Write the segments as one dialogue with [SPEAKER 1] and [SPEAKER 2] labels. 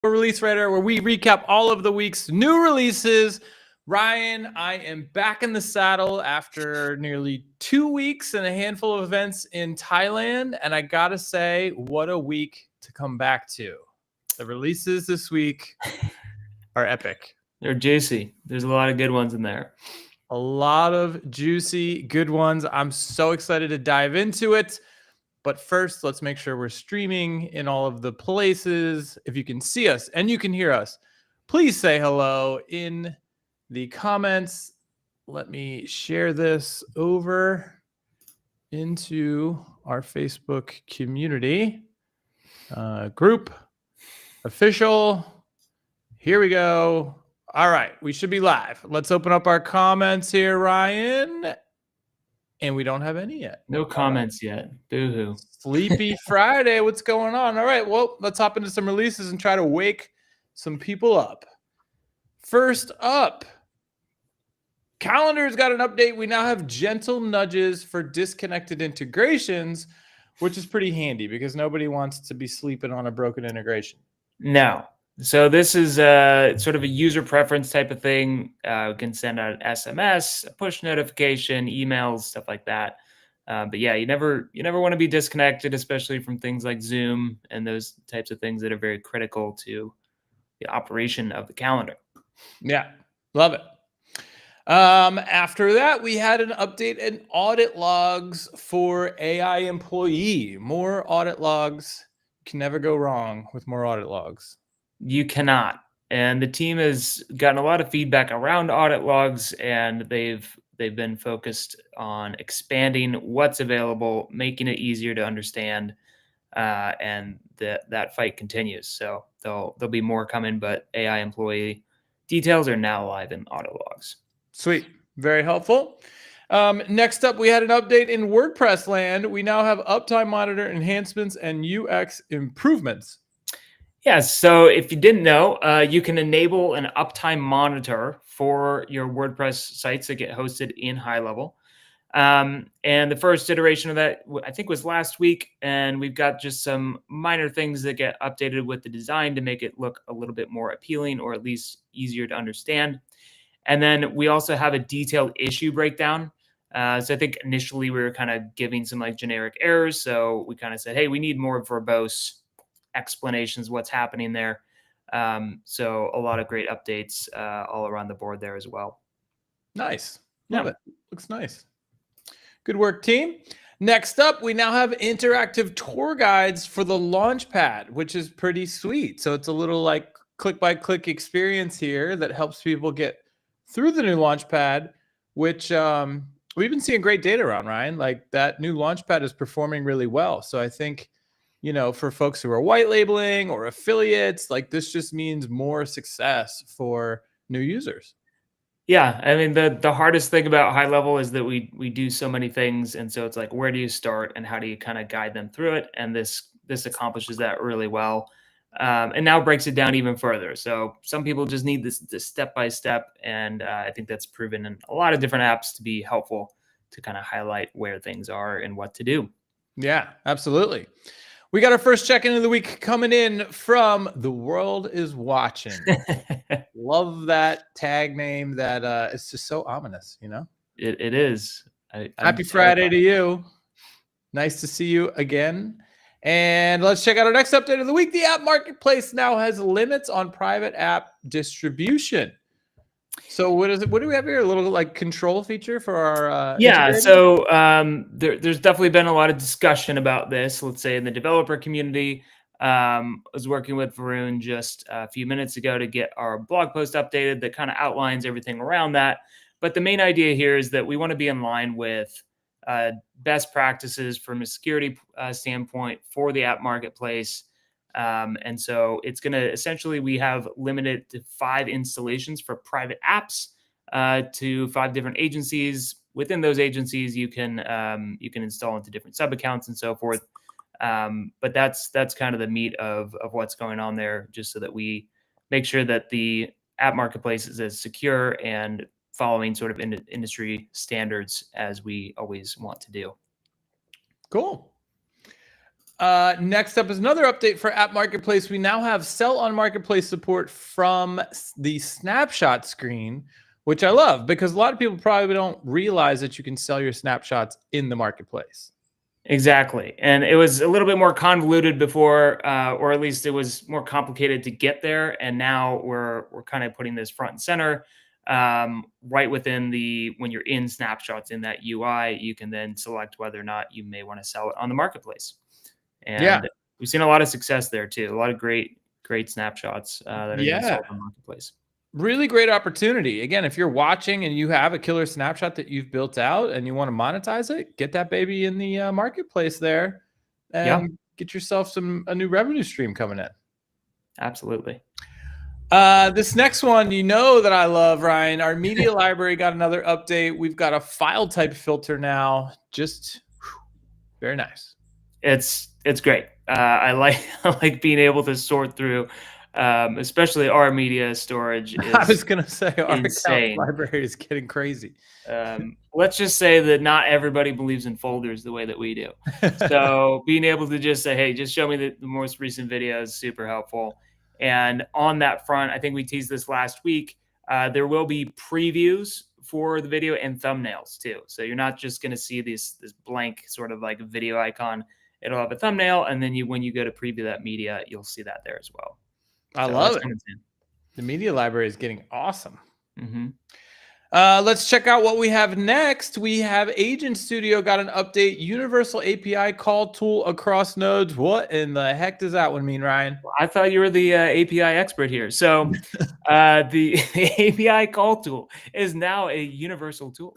[SPEAKER 1] Release Radar, where we recap all of the week's new releases. Ryan, I am back in the saddle after nearly 2 weeks and a handful of events in Thailand. And I gotta say, what a week to come back to. The releases this week are epic.
[SPEAKER 2] They're juicy. There's a lot of good ones in there.
[SPEAKER 1] A lot of juicy, good ones. I'm so excited to dive into it. But first, let's make sure we're streaming in all of the places. If you can see us and you can hear us, please say hello in the comments. Let me share this over into our Facebook community group. Official. Here we go. All right, we should be live. Let's open up our comments here, Ryan. And we don't have any yet.
[SPEAKER 2] No comments yet. Boo-hoo.
[SPEAKER 1] Sleepy Friday. What's going on? All right, well, let's hop into some releases and try to wake some people up. First up, Calendar's got an update. We now have gentle nudges for disconnected integrations, which is pretty handy because nobody wants to be sleeping on a broken integration.
[SPEAKER 2] No. So this is sort of a user preference type of thing. We can send out an SMS, a push notification, emails, stuff like that. But yeah, you never want to be disconnected, especially from things like Zoom and those types of things that are very critical to the operation of the calendar.
[SPEAKER 1] Yeah, love it. After that, we had an update in audit logs for AI employee. More audit logs. Can never go wrong with more audit logs.
[SPEAKER 2] You cannot. And the team has gotten a lot of feedback around audit logs, and they've been focused on expanding what's available, making it easier to understand, and that fight continues. So there'll be more coming, but AI employee details are now live in audit logs.
[SPEAKER 1] Sweet. Very helpful. Next up, we had an update in WordPress land. We now have uptime monitor enhancements and UX improvements.
[SPEAKER 2] Yeah, so if you didn't know, you can enable an uptime monitor for your WordPress sites that get hosted in HighLevel. And the first iteration of that, I think, was last week. And we've got just some minor things that get updated with the design to make it look a little bit more appealing, or at least easier to understand. And then we also have a detailed issue breakdown. So I think initially we were kind of giving some like generic errors. So we kind of said, hey, we need more verbose explanations what's happening there. So a lot of great updates all around the board there as well.
[SPEAKER 1] Nice. Love it. Looks nice. Good work, team. Next up, we now have interactive tour guides for the Launchpad, which is pretty sweet. So it's a little like click-by-click experience here that helps people get through the new Launchpad, which we've been seeing great data around, Ryan. Like that new Launchpad is performing really well. So I think, you know, for folks who are white labeling or affiliates, like this just means more success for new users.
[SPEAKER 2] Yeah, I mean, the hardest thing about HighLevel is that we do so many things, and so it's like, where do you start and how do you kind of guide them through it? And this accomplishes that really well, and now breaks it down even further. So some people just need this step by step, and I think that's proven in a lot of different apps to be helpful to kind of highlight where things are and what to do.
[SPEAKER 1] Yeah, absolutely. We got our first check-in of the week coming in from The World is Watching. Love that tag name. That it's just so ominous, you know?
[SPEAKER 2] It is.
[SPEAKER 1] Happy Friday to you. Nice to see you again. And let's check out our next update of the week. The app marketplace now has limits on private app distribution. So what is it? What do we have here? A little like control feature for our
[SPEAKER 2] integrated? So there's definitely been a lot of discussion about this. Let's say in the developer community. I was working with Varun just a few minutes ago to get our blog post updated that kind of outlines everything around that. But the main idea here is that we want to be in line with best practices from a security standpoint for the app marketplace. And so it's going to essentially, we have limited to 5 installations for private apps to 5 different agencies. Within those agencies, you can install into different sub accounts and so forth. But that's kind of the meat of what's going on there, just so that we make sure that the app marketplace is as secure and following sort of industry standards as we always want to do.
[SPEAKER 1] Cool. Next up is another update for App Marketplace. We now have Sell on Marketplace support from the snapshot screen, which I love because a lot of people probably don't realize that you can sell your snapshots in the marketplace.
[SPEAKER 2] Exactly. And it was a little bit more convoluted before, or at least it was more complicated to get there. And now we're kind of putting this front and center, right within when you're in snapshots in that UI, you can then select whether or not you may want to sell it on the marketplace.
[SPEAKER 1] Yeah.
[SPEAKER 2] And we've seen a lot of success there too. A lot of great snapshots that are getting
[SPEAKER 1] Yeah.
[SPEAKER 2] sold on the marketplace.
[SPEAKER 1] Really great opportunity. Again, if you're watching and you have a killer snapshot that you've built out and you want to monetize it, get that baby in the marketplace there and get yourself a new revenue stream coming in.
[SPEAKER 2] Absolutely.
[SPEAKER 1] This next one, you know that I love, Ryan. Our media library got another update. We've got a file type filter now. Just very nice.
[SPEAKER 2] It's great. I like being able to sort through, especially our media storage.
[SPEAKER 1] I was gonna say our
[SPEAKER 2] insane.
[SPEAKER 1] account library is getting crazy.
[SPEAKER 2] Let's just say that not everybody believes in folders the way that we do. So being able to just say, hey, just show me the most recent videos, super helpful. And on that front, I think we teased this last week. There will be previews for the video and thumbnails too. So you're not just going to see this blank sort of like video icon. It'll have a thumbnail, and then when you go to preview that media, you'll see that there as well.
[SPEAKER 1] I love it. The media library is getting awesome.
[SPEAKER 2] Mm-hmm.
[SPEAKER 1] Let's check out what we have next. We have Agent Studio got an update. Universal API call tool across nodes. What in the heck does that one mean, Ryan?
[SPEAKER 2] I thought you were the API expert here. So the API call tool is now a universal tool.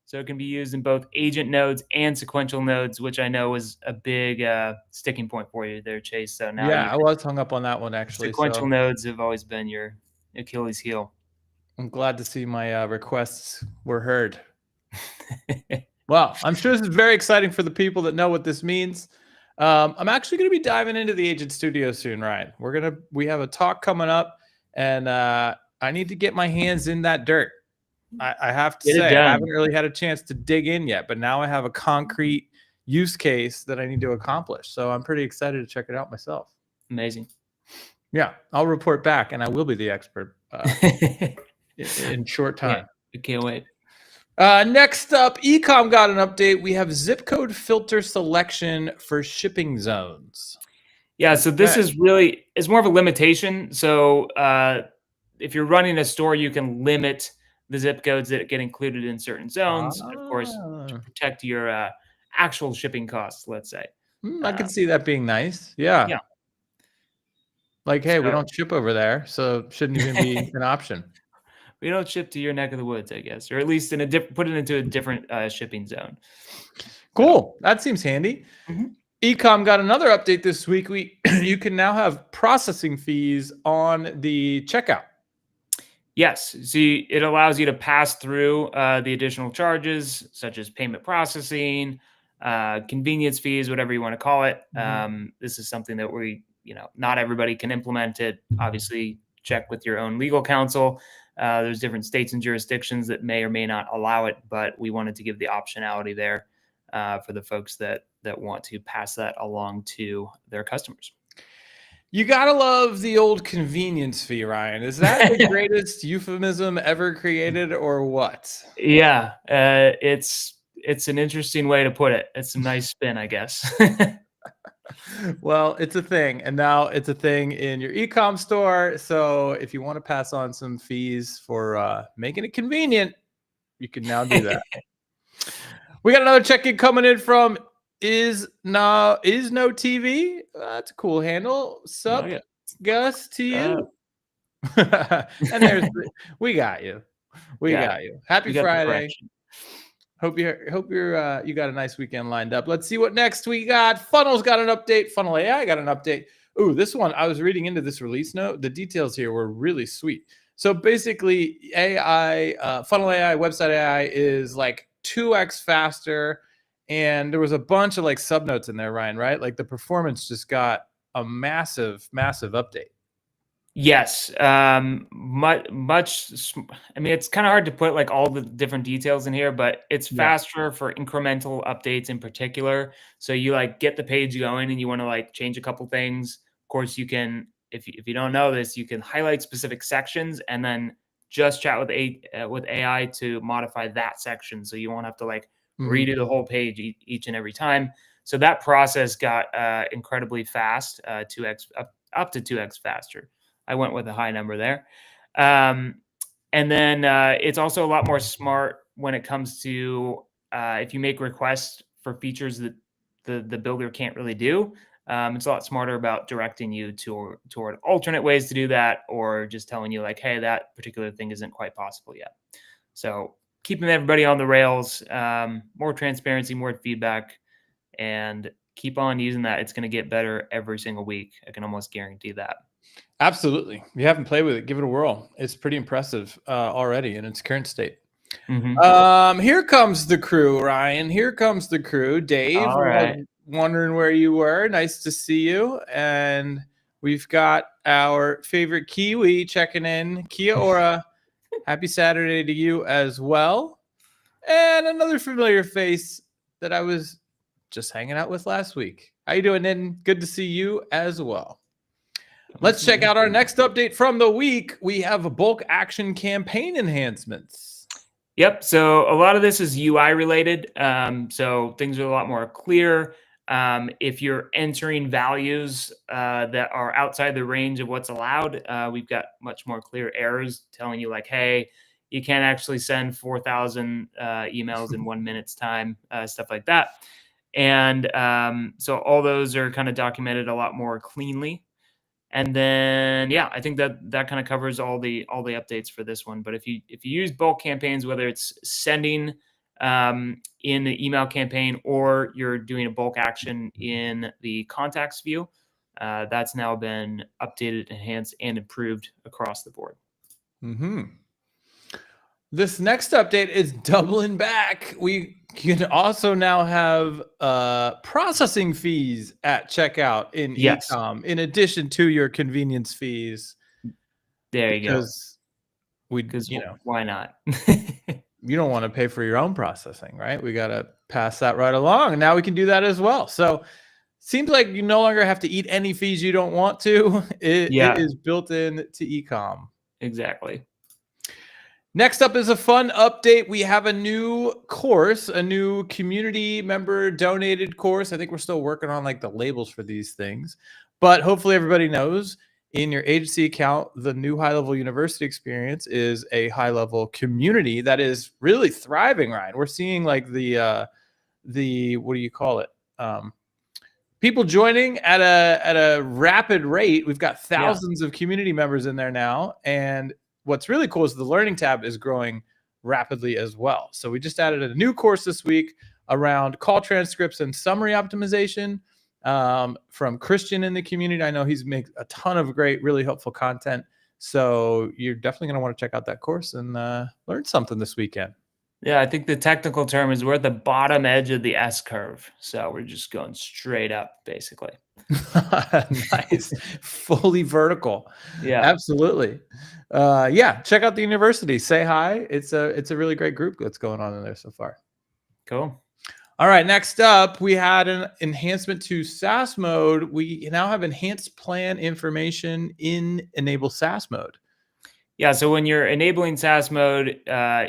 [SPEAKER 2] So it can be used in both agent nodes and sequential nodes, which I know was a big sticking point for you there, Chase. So now
[SPEAKER 1] I was hung up on that one, actually.
[SPEAKER 2] Sequential nodes have always been your Achilles heel.
[SPEAKER 1] I'm glad to see my requests were heard. Well, I'm sure this is very exciting for the people that know what this means. I'm actually going to be diving into the Agent Studio soon, Ryan. We have a talk coming up, and I need to get my hands in that dirt. I have to say, I haven't really had a chance to dig in yet, but now I have a concrete use case that I need to accomplish. So I'm pretty excited to check it out myself.
[SPEAKER 2] Amazing.
[SPEAKER 1] Yeah, I'll report back, and I will be the expert in short time.
[SPEAKER 2] I can't wait.
[SPEAKER 1] Next up, Ecom got an update. We have zip code filter selection for shipping zones.
[SPEAKER 2] Yeah, so this is really, it's more of a limitation. So if you're running a store, you can limit the zip codes that get included in certain zones, of course, to protect your actual shipping costs, let's say.
[SPEAKER 1] I can see that being nice. Yeah. Like, hey, we don't ship over there, so shouldn't even be an option.
[SPEAKER 2] We don't ship to your neck of the woods, I guess, or at least put it into a different shipping zone.
[SPEAKER 1] Cool. That seems handy. Mm-hmm. Ecom got another update this week. You can now have processing fees on the checkout.
[SPEAKER 2] Yes. See, it allows you to pass through the additional charges, such as payment processing, convenience fees, whatever you want to call it. Mm-hmm. This is something that not everybody can implement it. Obviously, check with your own legal counsel. There's different states and jurisdictions that may or may not allow it, but we wanted to give the optionality there for the folks that want to pass that along to their customers.
[SPEAKER 1] You gotta love the old convenience fee, Ryan. Is that the greatest euphemism ever created, or what?
[SPEAKER 2] Yeah, it's an interesting way to put it. It's a nice spin, I guess.
[SPEAKER 1] Well, it's a thing, and now it's a thing in your e-com store. So if you want to pass on some fees for making it convenient, you can now do that. We got another check-in coming in from is no TV. That's a cool handle. Sup, Gus, to you. And we got you. We got you. Happy Friday. Hope you got a nice weekend lined up. Let's see what next we got. Funnel's got an update. Funnel AI got an update. Ooh, this one, I was reading into this release note. The details here were really sweet. So basically, Funnel AI, website AI is like 2x faster. And there was a bunch of like subnotes in there, Ryan, right? Like the performance just got a massive, massive update.
[SPEAKER 2] Yes. I mean, it's kind of hard to put like all the different details in here, but it's
[SPEAKER 1] Yeah.
[SPEAKER 2] faster for incremental updates in particular. So you like get the page going and you want to like change a couple things. Of course, you can, if you don't know this, you can highlight specific sections and then just chat with AI to modify that section. So you won't have to like
[SPEAKER 1] Mhm.
[SPEAKER 2] redo the whole page each and every time. So that process got incredibly fast, 2x up to 2x faster. I went with a high number there. Um, and then it's also a lot more smart when it comes to if you make requests for features that the builder can't really do. It's a lot smarter about directing you toward alternate ways to do that, or just telling you like, hey, that particular thing isn't quite possible yet. So keeping everybody on the rails, more transparency, more feedback, and keep on using that. It's going to get better every single week. I can almost guarantee that.
[SPEAKER 1] Absolutely. If you haven't played with it, give it a whirl. It's pretty impressive already in its current state.
[SPEAKER 2] Mm-hmm.
[SPEAKER 1] Here comes the crew, Ryan. Here comes the crew. Dave,
[SPEAKER 2] All
[SPEAKER 1] was
[SPEAKER 2] right.
[SPEAKER 1] wondering where you were. Nice to see you. And we've got our favorite Kiwi checking in. Kia ora. Happy Saturday to you as well. And another familiar face that I was just hanging out with last week. How you doing, Nitin? Good to see you as well. Let's check out our next update from the week. We have bulk action campaign enhancements.
[SPEAKER 2] Yep. So a lot of this is UI related. So things are a lot more clear. If you're entering values that are outside the range of what's allowed, we've got much more clear errors telling you like, hey, you can't actually send 4,000 emails in 1 minute's time, stuff like that. And so all those are kind of documented a lot more cleanly. And then yeah, I think that kind of covers all the updates for this one. But if you use bulk campaigns, whether it's sending in the email campaign or you're doing a bulk action in the contacts view, that's now been updated, enhanced, and improved across the board.
[SPEAKER 1] Mm-hmm. This next update is doubling back. We can also now have processing fees at checkout in
[SPEAKER 2] Yes,
[SPEAKER 1] ecom in addition to your convenience fees,
[SPEAKER 2] there you go.
[SPEAKER 1] because we,
[SPEAKER 2] Because why not?
[SPEAKER 1] you don't want to pay for your own processing, right? We got to pass that right along. And now we can do that as well. So seems like you no longer have to eat any fees you don't want to. It
[SPEAKER 2] Yeah,
[SPEAKER 1] is built in to ecom.
[SPEAKER 2] exactly.
[SPEAKER 1] Next up is a fun update. We have a new course, a new community member donated course. I think we're still working on like the labels for these things, but hopefully everybody knows in your agency account, the new HighLevel University experience is a HighLevel community that is really thriving, Ryan. We're seeing like the what do you call it? People joining at a rapid rate. We've got
[SPEAKER 2] Yeah.
[SPEAKER 1] thousands of community members in there now, and what's really cool is the learning tab is growing rapidly as well. So we just added a new course this week around call transcripts and summary optimization from Christian in the community. I know he's made a ton of great, really helpful content. So you're definitely going to want to check out that course and learn something this weekend.
[SPEAKER 2] Yeah, I think the technical term is we're at the bottom edge of the S curve. So we're just going straight up, basically.
[SPEAKER 1] Nice. Fully vertical.
[SPEAKER 2] Yeah,
[SPEAKER 1] Absolutely. Yeah, check out the university. Say hi. It's a really great group that's going on in there so far.
[SPEAKER 2] cool.
[SPEAKER 1] All right, next up, we had an enhancement to SaaS mode. We now have enhanced plan information in enable SaaS mode.
[SPEAKER 2] Yeah, so when you're enabling SaaS mode,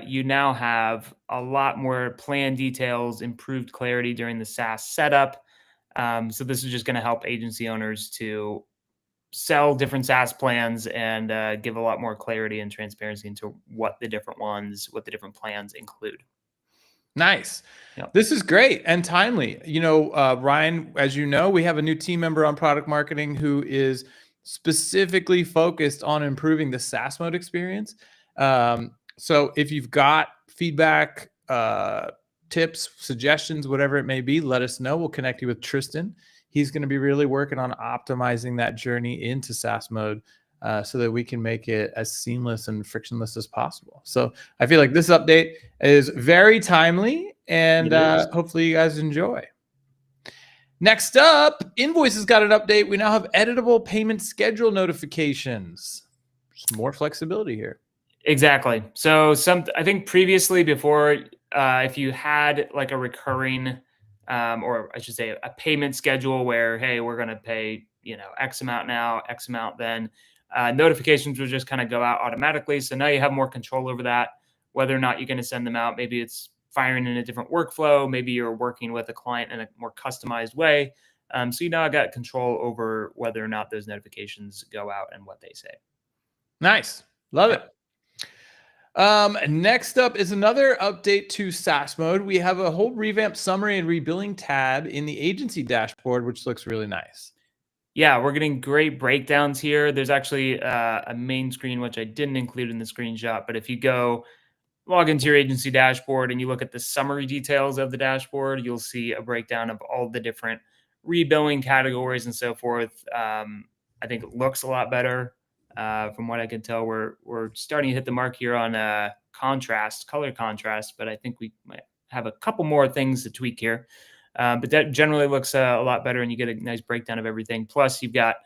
[SPEAKER 2] you now have a lot more plan details, improved clarity during the SaaS setup. So this is just going to help agency owners to sell different SaaS plans and give a lot more clarity and transparency into what the different plans include.
[SPEAKER 1] Nice.
[SPEAKER 2] Yep.
[SPEAKER 1] This is great and timely. Ryan, as you know, we have a new team member on product marketing who is specifically focused on improving the SaaS mode experience. So if you've got feedback, tips, suggestions, whatever it may be, let us know. We'll connect you with Tristan. He's going to be really working on optimizing that journey into SaaS mode so that we can make it as seamless and frictionless as possible. So I feel like this update is very timely, and
[SPEAKER 2] It is.
[SPEAKER 1] hopefully you guys enjoy. Next up, Invoices got an update. We now have editable payment schedule notifications. Just more flexibility here.
[SPEAKER 2] Exactly. So I think previously before, if you had like a recurring, or I should say a payment schedule where, hey, we're going to pay, X amount now, X amount then, notifications would just kind of go out automatically. So now you have more control over that, whether or not you're going to send them out. Maybe it's firing in a different workflow. Maybe you're working with a client in a more customized way. So you now got control over whether or not those notifications go out and what they say.
[SPEAKER 1] Nice. Love it. Next up is another update to SaaS mode. We have a whole revamped summary and rebilling tab in the agency dashboard, which looks really nice.
[SPEAKER 2] Yeah, we're getting great breakdowns here. There's actually a main screen, which I didn't include in the screenshot, but if you go log into your agency dashboard and you look at the summary details of the dashboard, you'll see a breakdown of all the different rebilling categories and so forth. I think it looks a lot better. From what I can tell, we're starting to hit the mark here on color contrast, but I think we might have a couple more things to tweak here. But that generally looks a lot better, and you get a nice breakdown of everything. Plus, you've got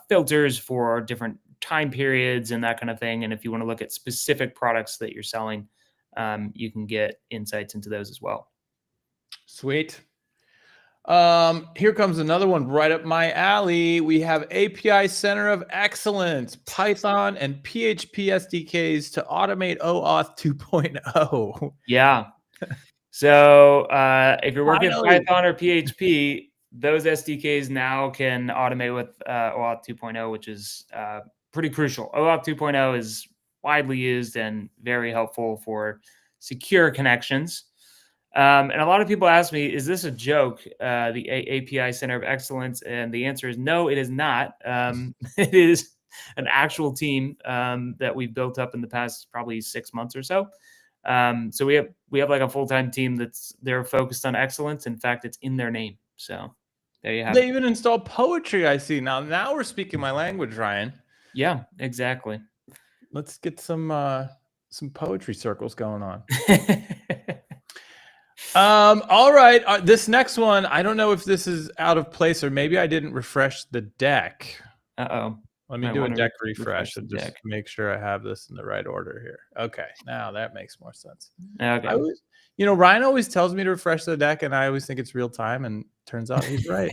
[SPEAKER 2] filters for different time periods and that kind of thing. And if you want to look at specific products that you're selling, you can get insights into those as well.
[SPEAKER 1] Sweet. Here comes another one right up my alley. We have API Center of Excellence, Python and PHP SDKs to automate OAuth 2.0.
[SPEAKER 2] Yeah. So if you're working with
[SPEAKER 1] Finally.
[SPEAKER 2] Python or PHP, those SDKs now can automate with OAuth 2.0, which is pretty crucial. OAuth 2.0 is widely used and very helpful for secure connections. And a lot of people ask me, is this a joke, the API Center of Excellence? And the answer is no, it is not. It is an actual team that we've built up in the past probably 6 months or so. So we have like a full-time team they're focused on excellence. In fact, it's in their name. So there you have it.
[SPEAKER 1] They even install poetry, I see. Now we're speaking my language, Ryan.
[SPEAKER 2] Yeah, exactly.
[SPEAKER 1] Let's get some poetry circles going on. All right. This next one, I don't know if this is out of place or maybe I didn't refresh the deck.
[SPEAKER 2] Uh-oh.
[SPEAKER 1] Let me do a deck refresh and just make sure I have this in the right order here. Okay. Now that makes more sense.
[SPEAKER 2] Okay.
[SPEAKER 1] Ryan always tells me to refresh the deck and I always think it's real time, and turns out he's right.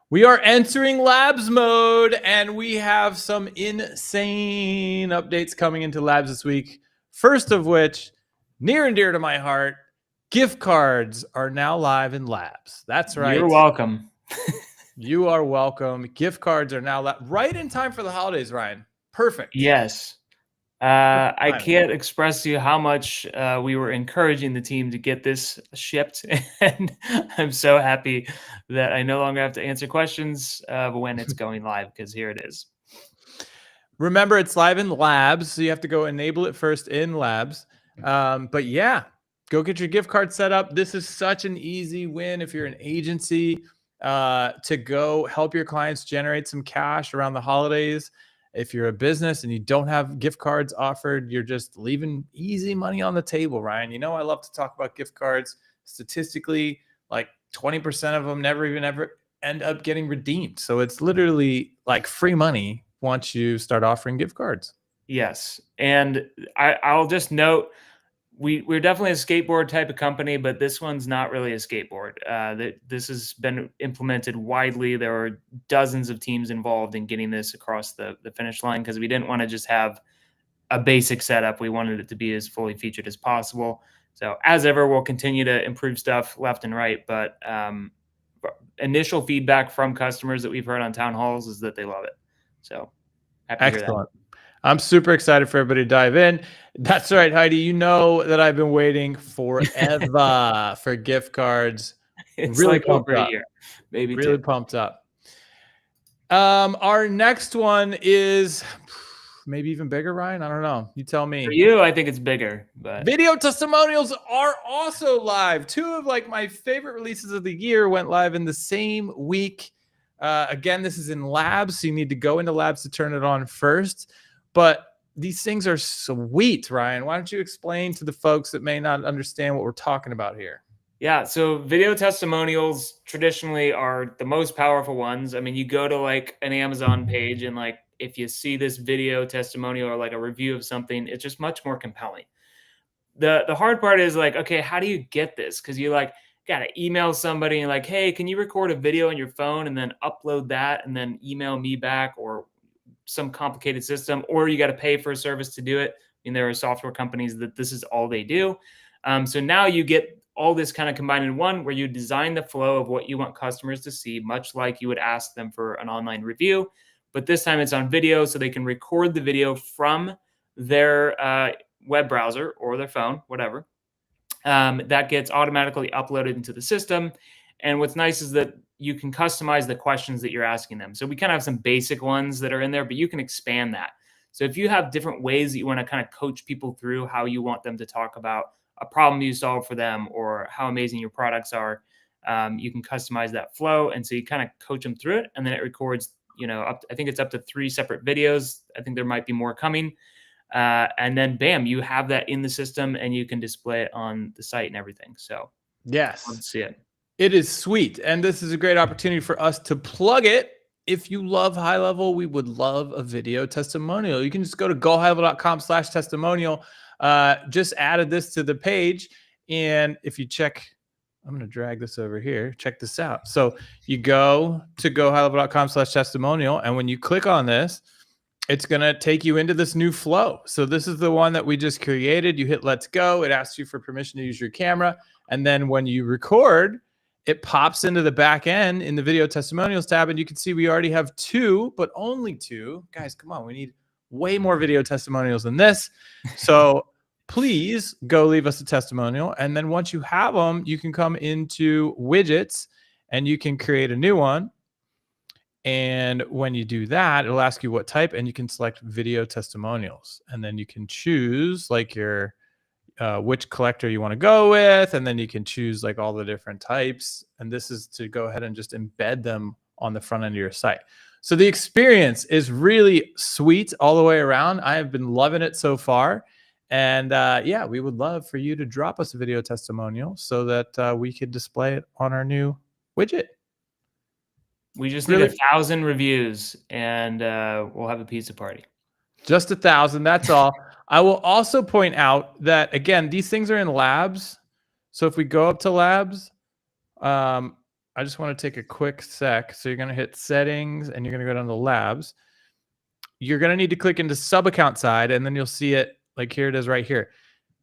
[SPEAKER 1] We are entering labs mode and we have some insane updates coming into labs this week. First of which, near and dear to my heart, gift cards are now live in labs. That's right.
[SPEAKER 2] You're welcome.
[SPEAKER 1] You are welcome. Gift cards are now right in time for the holidays, Ryan. Perfect.
[SPEAKER 2] Yes. I can't express to you how much we were encouraging the team to get this shipped. And I'm so happy that I no longer have to answer questions when it's going live, because here it is.
[SPEAKER 1] Remember, it's live in labs, so you have to go enable it first in labs. But yeah, go get your gift card set up. This is such an easy win if you're an agency to go help your clients generate some cash around the holidays. If you're a business and you don't have gift cards offered, you're just leaving easy money on the table, Ryan. I love to talk about gift cards. Statistically, like 20% of them never end up getting redeemed. So it's literally like free money once you start offering gift cards.
[SPEAKER 2] Yes. And I'll just note, we're definitely a skateboard type of company, but this one's not really a skateboard. This has been implemented widely. There are dozens of teams involved in getting this across the finish line, because we didn't want to just have a basic setup. We wanted it to be as fully featured as possible. So as ever, we'll continue to improve stuff left and right. But initial feedback from customers that we've heard on town halls is that they love it. So happy to hear that.
[SPEAKER 1] Excellent. I'm super excited for everybody to dive in. That's right, Heidi. You know that I've been waiting forever for gift cards.
[SPEAKER 2] It's really like over a year, maybe
[SPEAKER 1] really pumped up. Our next one is maybe even bigger, Ryan. I don't know. You tell me.
[SPEAKER 2] For you, I think it's bigger. But
[SPEAKER 1] video testimonials are also live. 2 of my favorite releases of the year went live in the same week. Again, this is in labs, so you need to go into labs to turn it on first. But these things are sweet, Ryan. Why don't you explain to the folks that may not understand what we're talking about here?
[SPEAKER 2] Yeah, so video testimonials traditionally are the most powerful ones. I mean, you go to like an Amazon page and like if you see this video testimonial or like a review of something, it's just much more compelling. The hard part is like, okay, how do you get this? Because you like gotta email somebody and like, hey, can you record a video on your phone and then upload that and then email me back, or some complicated system, or you got to pay for a service to do it. I mean, there are software companies that this is all they do. So now you get all this kind of combined in one, where you design the flow of what you want customers to see, much like you would ask them for an online review. But this time it's on video, so they can record the video from their web browser or their phone, whatever. That gets automatically uploaded into the system. And what's nice is that you can customize the questions that you're asking them. So we kind of have some basic ones that are in there, but you can expand that. So if you have different ways that you want to kind of coach people through how you want them to talk about a problem you solve for them or how amazing your products are, you can customize that flow. And so you kind of coach them through it, and then it records, I think it's up to 3 separate videos. I think there might be more coming. And then bam, you have that in the system and you can display it on the site and everything. So
[SPEAKER 1] Yes.
[SPEAKER 2] let's see it.
[SPEAKER 1] It is sweet. And this is a great opportunity for us to plug it. If you love HighLevel, we would love a video testimonial. You can just go to gohighlevel.com/testimonial. Just added this to the page. And if you check, I'm going to drag this over here. Check this out. So you go to gohighlevel.com/testimonial. And when you click on this, it's going to take you into this new flow. So this is the one that we just created. You hit let's go. It asks you for permission to use your camera. And then when you record, it pops into the back end in the video testimonials tab. And you can see we already have 2, but only 2. Guys, come on. We need way more video testimonials than this. So please go leave us a testimonial. And then once you have them, you can come into widgets and you can create a new one. And when you do that, it'll ask you what type, and you can select video testimonials. And then you can choose like your which collector you want to go with, and then you can choose like all the different types. And this is to go ahead and just embed them on the front end of your site. So the experience is really sweet all the way around. I have been loving it so far. And yeah, we would love for you to drop us a video testimonial so that we could display it on our new widget.
[SPEAKER 2] We just need 1,000 reviews and we'll have a pizza party.
[SPEAKER 1] Just 1,000. That's all. I will also point out that, again, these things are in labs. So if we go up to labs, I just want to take a quick sec. So you're going to hit settings and you're going to go down to labs. You're going to need to click into sub account side, and then you'll see it like here it is right here.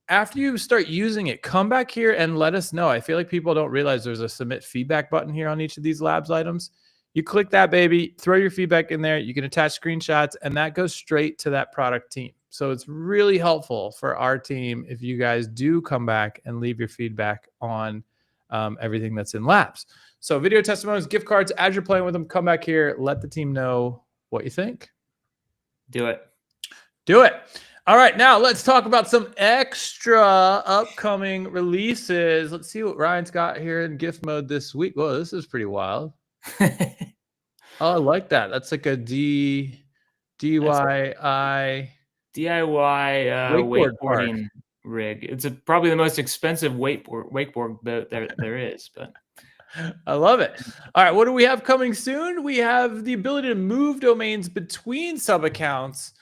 [SPEAKER 1] After you start using it, come back here and let us know. I feel like people don't realize there's a submit feedback button here on each of these labs items. You click that, baby, throw your feedback in there. You can attach screenshots, and that goes straight to that product team. So it's really helpful for our team if you guys do come back and leave your feedback on everything that's in labs. So video testimonials, gift cards, as you're playing with them, come back here, let the team know what you think.
[SPEAKER 2] Do it.
[SPEAKER 1] Do it. All right, now let's talk about some extra upcoming releases. Let's see what Ryan's got here in gift mode this week. Whoa, this is pretty wild. Oh, I like that. That's like a DIY
[SPEAKER 2] wakeboarding rig. It's probably the most expensive wakeboard boat there is, but
[SPEAKER 1] I love it. All right, what do we have coming soon? We have the ability to move domains between sub accounts.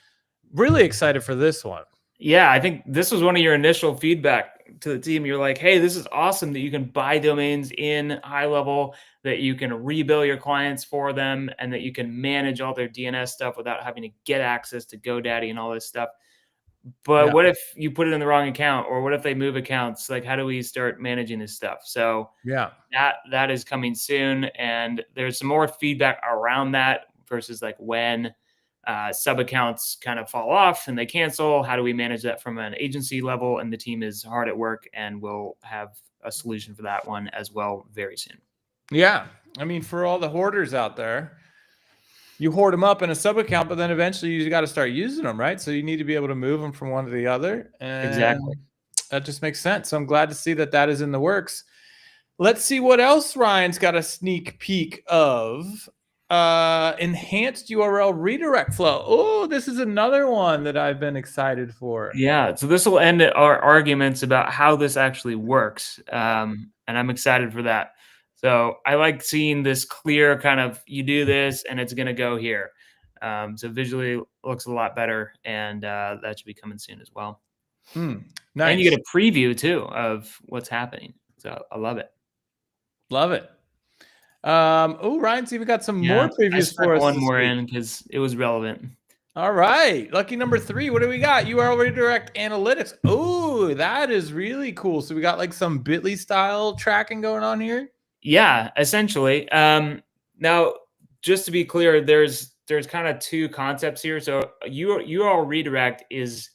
[SPEAKER 1] Really excited for this one.
[SPEAKER 2] Yeah, I think this was one of your initial feedback to the team. You're like, hey, this is awesome that you can buy domains in HighLevel, that you can rebill your clients for them, and that you can manage all their DNS stuff without having to get access to GoDaddy and all this stuff. But what if you put it in the wrong account, or what if they move accounts? Like, how do we start managing this stuff? So
[SPEAKER 1] yeah,
[SPEAKER 2] that is coming soon. And there's some more feedback around that versus like when sub accounts kind of fall off and they cancel. How do we manage that from an agency level? And the team is hard at work, and we'll have a solution for that one as well very soon.
[SPEAKER 1] Yeah. I mean, for all the hoarders out there, you hoard them up in a sub account, but then eventually you got to start using them, right? So you need to be able to move them from one to the other. And
[SPEAKER 2] exactly.
[SPEAKER 1] That just makes sense. So I'm glad to see that is in the works. Let's see what else Ryan's got a sneak peek of. Enhanced URL redirect flow. Oh, this is another one that I've been excited for.
[SPEAKER 2] Yeah, so this will end our arguments about how this actually works, and I'm excited for that. So I like seeing this clear kind of you do this and it's going to go here. So visually looks a lot better, and that should be coming soon as well. And you
[SPEAKER 1] Nice.
[SPEAKER 2] get a preview too of what's happening. So I love it.
[SPEAKER 1] Love it. Oh, Ryan's even got some more
[SPEAKER 2] Yeah, I
[SPEAKER 1] previews
[SPEAKER 2] snuck
[SPEAKER 1] for us
[SPEAKER 2] one
[SPEAKER 1] this
[SPEAKER 2] more
[SPEAKER 1] week.
[SPEAKER 2] in because it was relevant.
[SPEAKER 1] All right. Lucky number 3. What do we got? URL redirect analytics. Oh, that is really cool. So we got like some Bitly style tracking going on here.
[SPEAKER 2] Yeah, essentially. Now, just to be clear, there's kind of two concepts here. So URL redirect is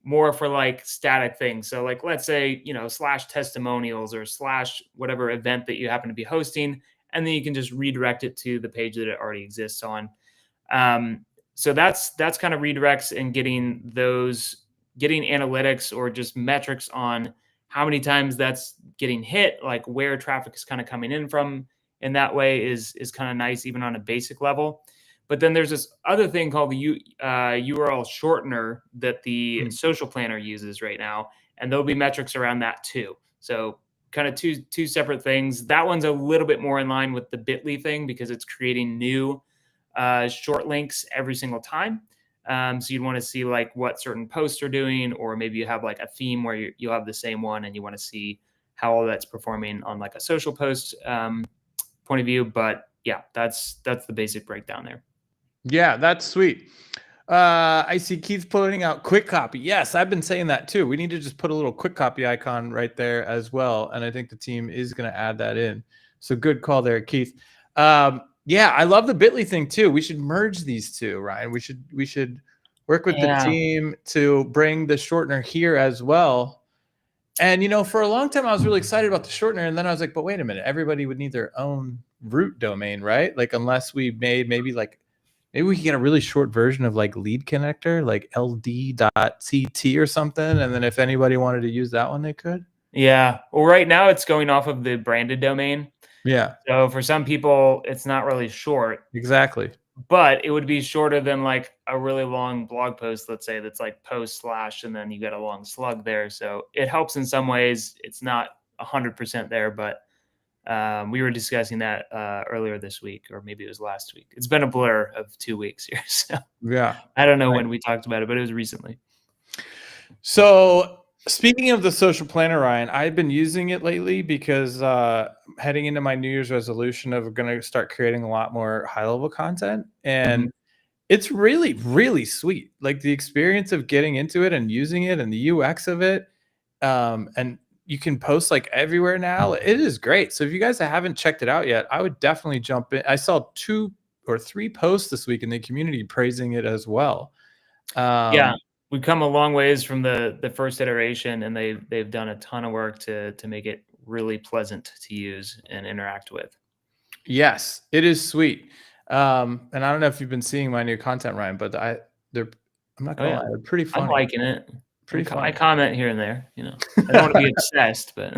[SPEAKER 2] more for like static things. So like let's say, slash testimonials or slash whatever event that you happen to be hosting, and then you can just redirect it to the page that it already exists on. So that's kind of redirects and getting analytics or just metrics on how many times that's getting hit, like where traffic is kind of coming in from. In that way is kind of nice, even on a basic level. But then there's this other thing called the URL shortener that the social planner uses right now, and there'll be metrics around that too. So kind of two separate things. That one's a little bit more in line with the Bitly thing because it's creating new short links every single time. So you'd want to see like what certain posts are doing, or maybe you have like a theme where you have the same one and you want to see how all that's performing on like a social post point of view. But yeah, that's the basic breakdown there.
[SPEAKER 1] Yeah, that's sweet. I see Keith putting out quick copy. Yes, I've been saying that too. We need to just put a little quick copy icon right there as well. And I think the team is going to add that in. So good call there, Keith. Yeah, I love the Bitly thing too. We should merge these two, Ryan. We should work with the team to bring the shortener here as well. And for a long time I was really excited about the shortener, and then I was like, but wait a minute, everybody would need their own root domain, right? Like unless we made maybe we could get a really short version of like lead connector, like ld.ct or something. And then if anybody wanted to use that one, they could.
[SPEAKER 2] Yeah. Well, right now it's going off of the branded domain.
[SPEAKER 1] Yeah.
[SPEAKER 2] So for some people, it's not really short.
[SPEAKER 1] Exactly.
[SPEAKER 2] But it would be shorter than like a really long blog post, let's say, that's like post slash, and then you get a long slug there. So it helps in some ways. It's not 100% there, but we were discussing that earlier this week, or maybe it was last week. It's been a blur of 2 weeks here. So
[SPEAKER 1] yeah,
[SPEAKER 2] I don't know when we talked about it, but it was recently.
[SPEAKER 1] So speaking of the social planner, Ryan, I've been using it lately because heading into my New Year's resolution of going to start creating a lot more high level content. And it's really, really sweet. Like the experience of getting into it and using it and the UX of it. And you can post like everywhere now. It is great. So if you guys haven't checked it out yet, I would definitely jump in. I saw 2 or 3 posts this week in the community praising it as well.
[SPEAKER 2] Yeah, we've come a long ways from the first iteration, and they've done a ton of work to make it really pleasant to use and interact with.
[SPEAKER 1] Yes, it is sweet. And I don't know if you've been seeing my new content, Ryan, but I'm not gonna lie, they're pretty funny.
[SPEAKER 2] I'm liking it.
[SPEAKER 1] Pretty funny.
[SPEAKER 2] I comment here and there. I don't want to be obsessed, but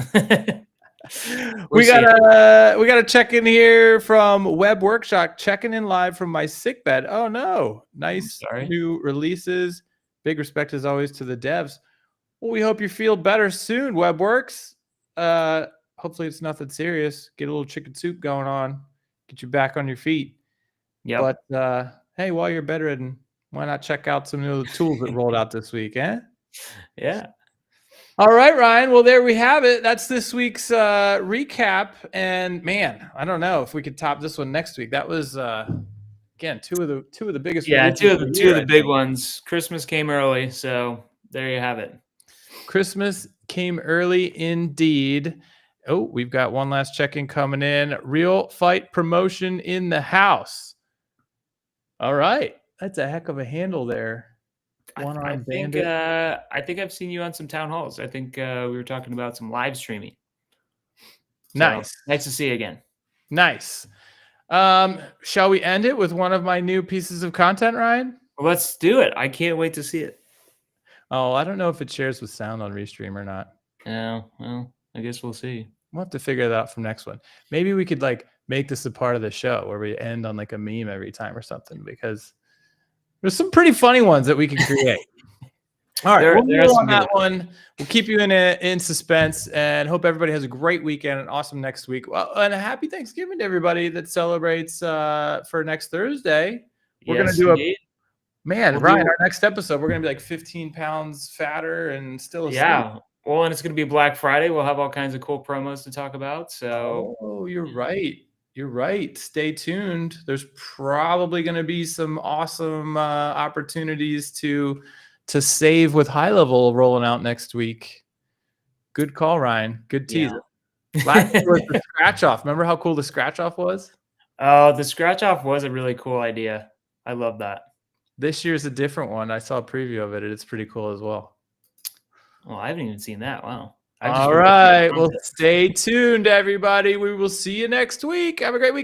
[SPEAKER 1] we gotta check in here from Web Workshop, checking in live from my sick bed. Oh no, nice new releases. Big respect as always to the devs. Well, we hope you feel better soon, WebWorks. Hopefully it's nothing serious. Get a little chicken soup going on, get you back on your feet.
[SPEAKER 2] Yeah.
[SPEAKER 1] But hey, while you're bedridden, why not check out some new tools that rolled out this week, eh?
[SPEAKER 2] Yeah.
[SPEAKER 1] All right, Ryan. Well, there we have it. That's this week's recap. And man, I don't know if we could top this one next week. That was again two of the biggest.
[SPEAKER 2] Yeah, two of the big ones. Christmas came early, so there you have it.
[SPEAKER 1] Christmas came early indeed. Oh, we've got one last check-in coming in. Real Fight promotion in the house. All right, that's a heck of a handle there.
[SPEAKER 2] I think I've seen you on some town halls. I think we were talking about some live streaming. So,
[SPEAKER 1] nice
[SPEAKER 2] to see you again.
[SPEAKER 1] Nice. Shall we end it with one of my new pieces of content, Ryan?
[SPEAKER 2] Well, let's do it. I can't wait to see it.
[SPEAKER 1] Oh, I don't know if it shares with sound on Restream or not.
[SPEAKER 2] Yeah, well, I guess we'll see.
[SPEAKER 1] We'll have to figure that out from next one. Maybe we could like make this a part of the show where we end on like a meme every time or something, because there's some pretty funny ones that we can create. All right, we'll move on that one. We'll keep you in suspense, and hope everybody has a great weekend and awesome next week. Well, and a happy Thanksgiving to everybody that celebrates for next Thursday. We're gonna do Ryan, our next episode, we're gonna be like 15 pounds fatter and still asleep.
[SPEAKER 2] Yeah. Well, and it's gonna be Black Friday. We'll have all kinds of cool promos to talk about. So
[SPEAKER 1] you're right. You're right. Stay tuned. There's probably going to be some awesome opportunities to save with HighLevel rolling out next week. Good call, Ryan. Good teaser. Yeah. Last year was the scratch off. Remember how cool the scratch off was?
[SPEAKER 2] Oh, the scratch off was a really cool idea. I love that.
[SPEAKER 1] This year's a different one. I saw a preview of it. It's pretty cool as well.
[SPEAKER 2] Oh, I haven't even seen that. Wow.
[SPEAKER 1] All right. Well, stay tuned, everybody. We will see you next week. Have a great week.